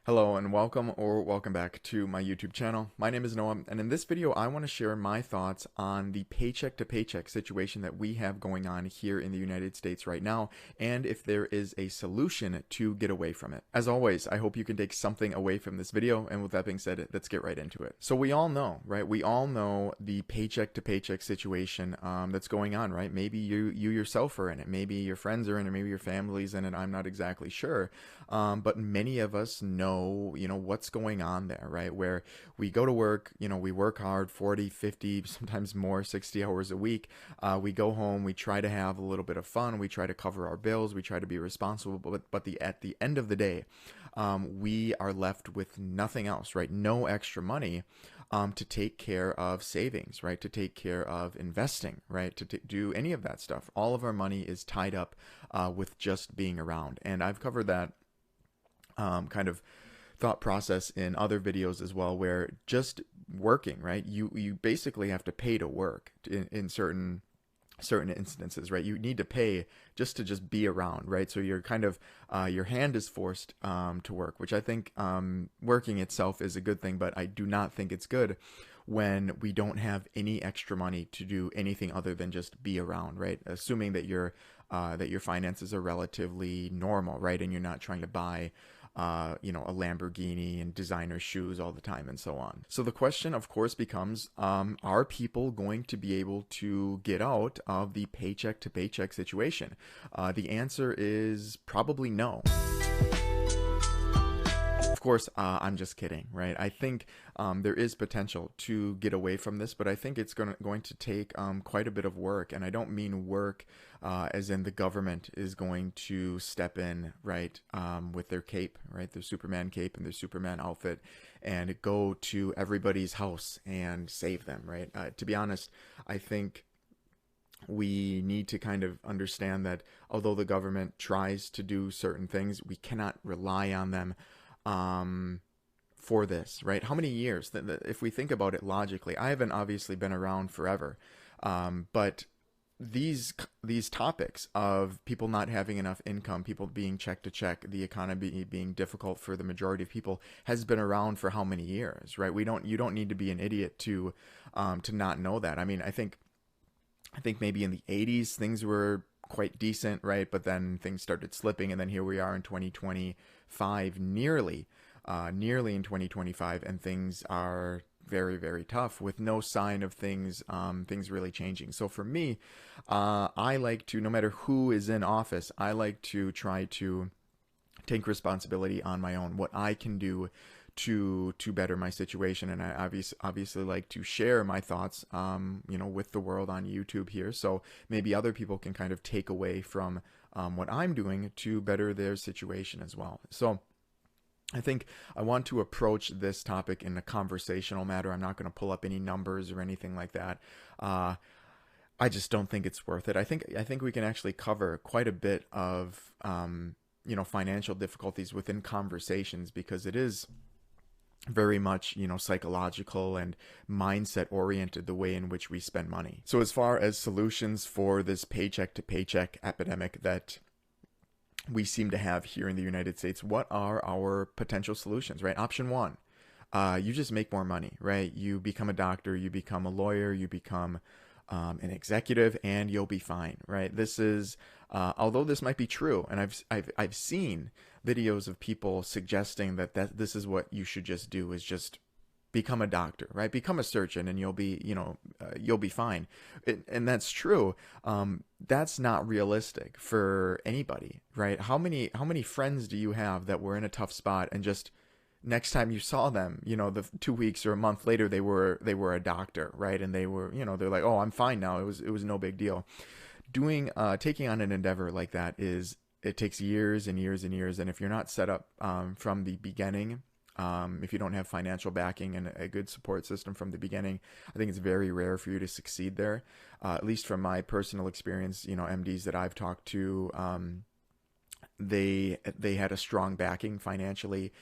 Hello and welcome back to my YouTube channel. My name is Noah, and in this video I want to share my thoughts on the paycheck to paycheck situation that we have going on here in the United States right now, and if there is a solution to get away from it. As always, I hope you can take something away from this video, and with that being said, let's get right into it. So we all know, right? We all know the paycheck to paycheck situation that's going on, right? Maybe you yourself are in it, maybe your friends are in it, maybe your family's in it, I'm not exactly sure. But many of us know what's going on there, right? Where we go to work, we work hard 40, 50, sometimes more, 60 hours a week. We go home, we try to have a little bit of fun, we try to cover our bills, we try to be responsible, but at the end of the day, we are left with nothing else, right? No extra money to take care of savings, right? To take care of investing, right? To do any of that stuff. All of our money is tied up with just being around. And I've covered that kind of thought process in other videos as well, where just working, right? You basically have to pay to work in certain instances, right? You need to pay just to be around, right? So you're kind of your hand is forced to work, which I think working itself is a good thing, but I do not think it's good when we don't have any extra money to do anything other than just be around, right? Assuming that your finances are relatively normal, right? And you're not trying to buy a Lamborghini and designer shoes all the time and so on. So the question, of course, becomes, are people going to be able to get out of the paycheck to paycheck situation? The answer is probably no. Of course, I'm just kidding, right? I think there is potential to get away from this, but I think it's going to take quite a bit of work. And I don't mean work as in the government is going to step in, right, with their cape, right, their Superman cape and their Superman outfit, and go to everybody's house and save them, right? To be honest, I think we need to kind of understand that although the government tries to do certain things, we cannot rely on them for this, right? How many years? If we think about it logically, I haven't obviously been around forever, but these topics of people not having enough income, people being check to check, the economy being difficult for the majority of people, has been around for how many years, right? You don't need to be an idiot to not know that. I mean, I think maybe in the 80s things were quite decent, right? But then things started slipping, and then here we are in 2025, nearly in 2025, and things are very, very tough with no sign of things really changing. So for me, I like to, no matter who is in office, I like to try to take responsibility on my own, what I can do to better my situation. And I obviously like to share my thoughts with the world on YouTube here, so maybe other people can kind of take away from what I'm doing to better their situation as well. So I think I want to approach this topic in a conversational matter. I'm not going to pull up any numbers or anything like that. I just don't think it's worth it. I think we can actually cover quite a bit of financial difficulties within conversations, because it is very much, psychological and mindset oriented, the way in which we spend money. So as far as solutions for this paycheck to paycheck epidemic that we seem to have here in the United States, what are our potential solutions, right? Option one, you just make more money, right? You become a doctor, you become a lawyer, you become an executive, and you'll be fine, right? This is, although this might be true, and I've seen videos of people suggesting that this is what you should just do, is just become a doctor, right? Become a surgeon, and you'll be fine. And that's true. That's not realistic for anybody, right? How many friends do you have that were in a tough spot, and just next time you saw them, the 2 weeks or a month later, they were a doctor, right? And they were, they're like, oh, I'm fine now. It was no big deal. Taking on an endeavor like that it takes years and years and years. And if you're not set up from the beginning, if you don't have financial backing and a good support system from the beginning, I think it's very rare for you to succeed there. At least from my personal experience, MDs that I've talked to, they had a strong backing financially,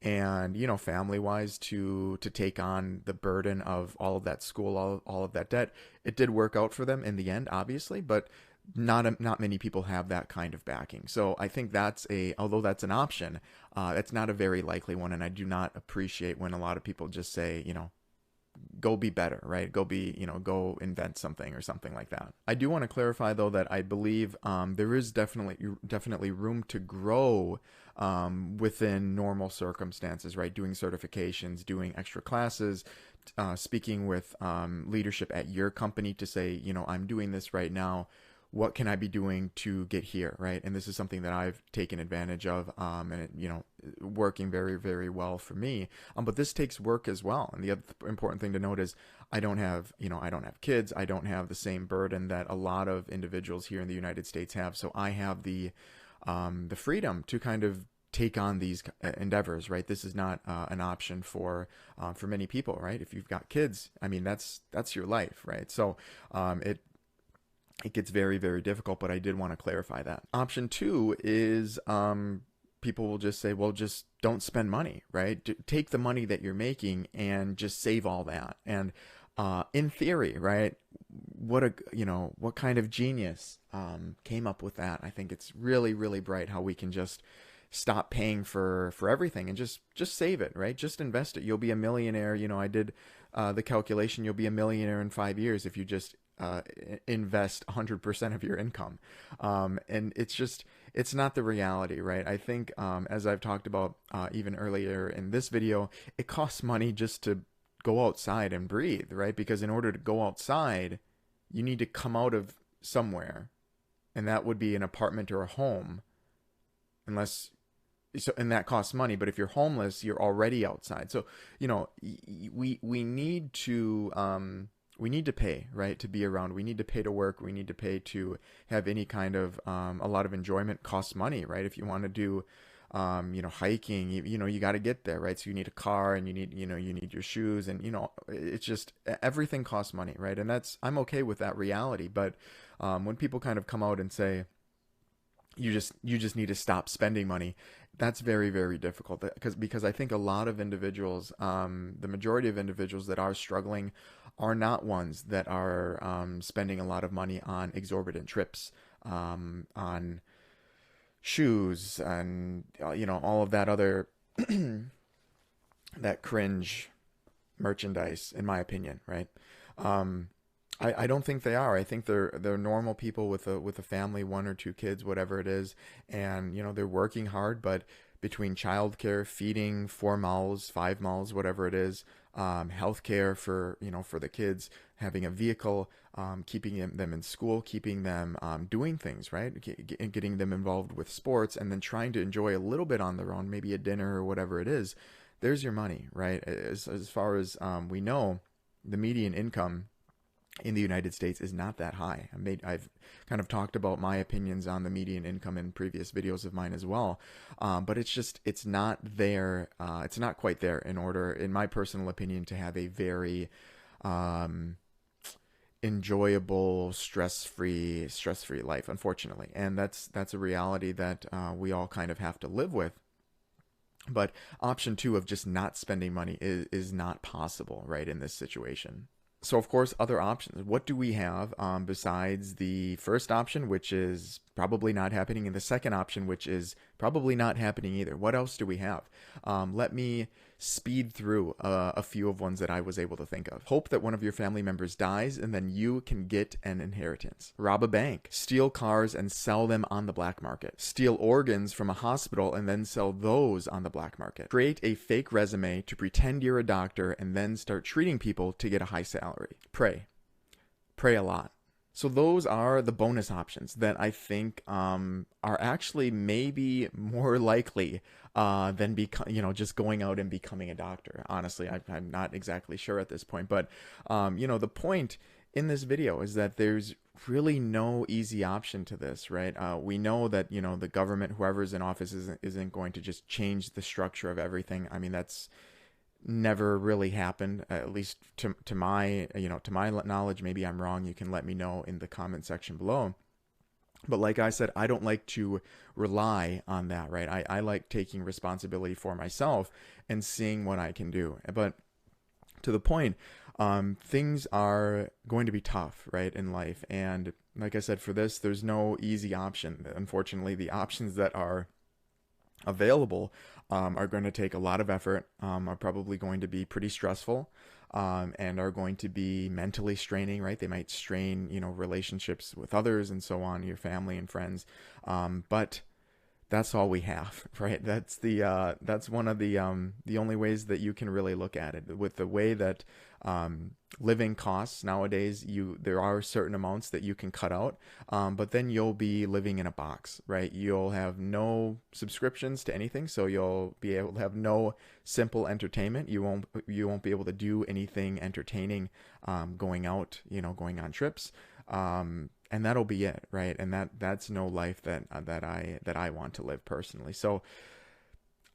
and, you know, family wise, to take on the burden of all of that school, all of that debt. It did work out for them in the end, obviously, but not many people have that kind of backing. So I think although that's an option, that's not a very likely one. And I do not appreciate when a lot of people just say, you know, go be better, right? Go invent something or something like that. I do want to clarify though that I believe there is definitely room to grow within normal circumstances, right? Doing certifications, doing extra classes, speaking with leadership at your company to say, you know, I'm doing this right now. What can I be doing to get here, right? And this is something that I've taken advantage of, and it, you know, working very, very well for me. But this takes work as well. And the other important thing to note is I don't have kids. I don't have the same burden that a lot of individuals here in the United States have. So I have the freedom to kind of take on these endeavors, right? This is not an option for many people, right? If you've got kids, I mean, that's your life, right? So it gets very, very difficult, but I did want to clarify that. Option two is people will just say, well, just don't spend money, right? Take the money that you're making and just save all that. And in theory, right, what kind of genius came up with that? I think it's really, really bright how we can just stop paying for everything and just save it, right? Just invest it. You'll be a millionaire. You know, I did the calculation. You'll be a millionaire in 5 years if you just invest 100% of your income. And it's not the reality, right? I think, as I've talked about even earlier in this video, it costs money just to go outside and breathe, right? Because in order to go outside, you need to come out of somewhere, and that would be an apartment or a home, and that costs money. But if you're homeless, you're already outside. So, you know, we need to pay, right, to be around. We need to pay to work. We need to pay to have any kind of a lot of enjoyment costs money, right? If you want to do hiking, you got to get there, right? So you need a car, and you need your shoes, and it's just everything costs money, right? And I'm okay with that reality. But when people kind of come out and say you just need to stop spending money, that's very, very difficult, because I think a lot of individuals, the majority of individuals that are struggling are not ones that are spending a lot of money on exorbitant trips, on shoes, and all of that other that cringe merchandise, in my opinion, right? I don't think they are. I think they're normal people with a family, 1 or 2 kids, whatever it is, and they're working hard. But between childcare, feeding 4 mouths, 5 mouths, whatever it is, healthcare for the kids, having a vehicle, keeping them in school, keeping them doing things, right, getting them involved with sports, and then trying to enjoy a little bit on their own, maybe a dinner or whatever it is. There's your money, right? As far as we know, the median income in the United States is not that high. I've kind of talked about my opinions on the median income in previous videos of mine as well. But it's not there. It's not quite there in order, in my personal opinion, to have a very enjoyable, stress-free life, unfortunately. And that's a reality that we all kind of have to live with. But option 2 of just not spending money is not possible, right, in this situation. So, of course, other options. What do we have besides the first option, which is probably not happening, and the second option, which is probably not happening either? What else do we have? Let me speed through a few of ones that I was able to think of. Hope that one of your family members dies, and then you can get an inheritance. Rob a bank. Steal cars and sell them on the black market. Steal organs from a hospital and then sell those on the black market. Create a fake resume to pretend you're a doctor and then start treating people to get a high salary. Pray a lot. So those are the bonus options that I think are actually maybe more likely than just going out and becoming a doctor. Honestly, I'm not exactly sure at this point. But, the point in this video is that there's really no easy option to this, right? We know that, the government, whoever's in office, isn't going to just change the structure of everything. I mean, that's never really happened, at least to my knowledge. Maybe I'm wrong. You can let me know in the comment section below. But like I said, I don't like to rely on that, right? I like taking responsibility for myself and seeing what I can do. But to the point, things are going to be tough, right, in life. And like I said, for this, there's no easy option. Unfortunately, the options that are available are going to take a lot of effort, are probably going to be pretty stressful, and are going to be mentally straining, right? They might strain, relationships with others and so on, your family and friends. But that's all we have, right? That's one of the only ways that you can really look at it. With the way that living costs nowadays, there are certain amounts that you can cut out, but then you'll be living in a box, right? You'll have no subscriptions to anything, so you'll be able to have no simple entertainment. You won't be able to do anything entertaining, going out, going on trips. And that'll be it, right? And that's no life that I want to live personally. So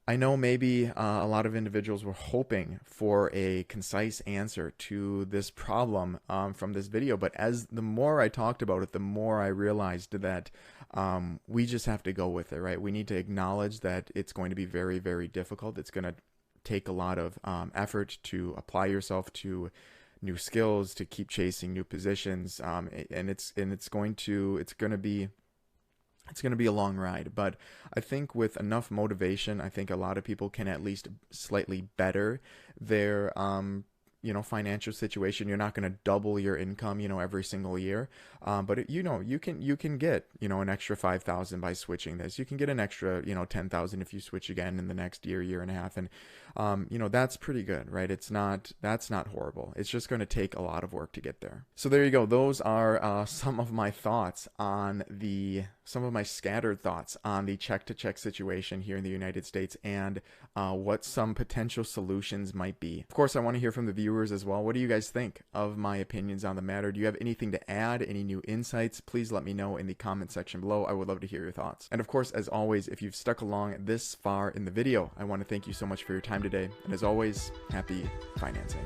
I know maybe a lot of individuals were hoping for a concise answer to this problem, from this video, but as the more I talked about it, the more I realized that we just have to go with it, right? We need to acknowledge that it's going to be very, very difficult. It's going to take a lot of effort to apply yourself to new skills, to keep chasing new positions, and it's going to be a long ride. But I think with enough motivation, I think a lot of people can at least slightly better their financial situation. You're not going to double your income, every single year. But you can get, an extra 5,000 by switching this. You can get an extra, 10,000 if you switch again in the next year and a half. And, that's pretty good, right? That's not horrible. It's just going to take a lot of work to get there. So there you go. Those are some of my thoughts on some of my scattered thoughts on the check-to-check situation here in the United States, and what some potential solutions might be. Of course, I want to hear from the viewers as well. What do you guys think of my opinions on the matter? Do you have anything to add? Any new insights? Please let me know in the comment section below. I would love to hear your thoughts. And of course, as always, if you've stuck along this far in the video, I want to thank you so much for your time today. And as always, happy financing.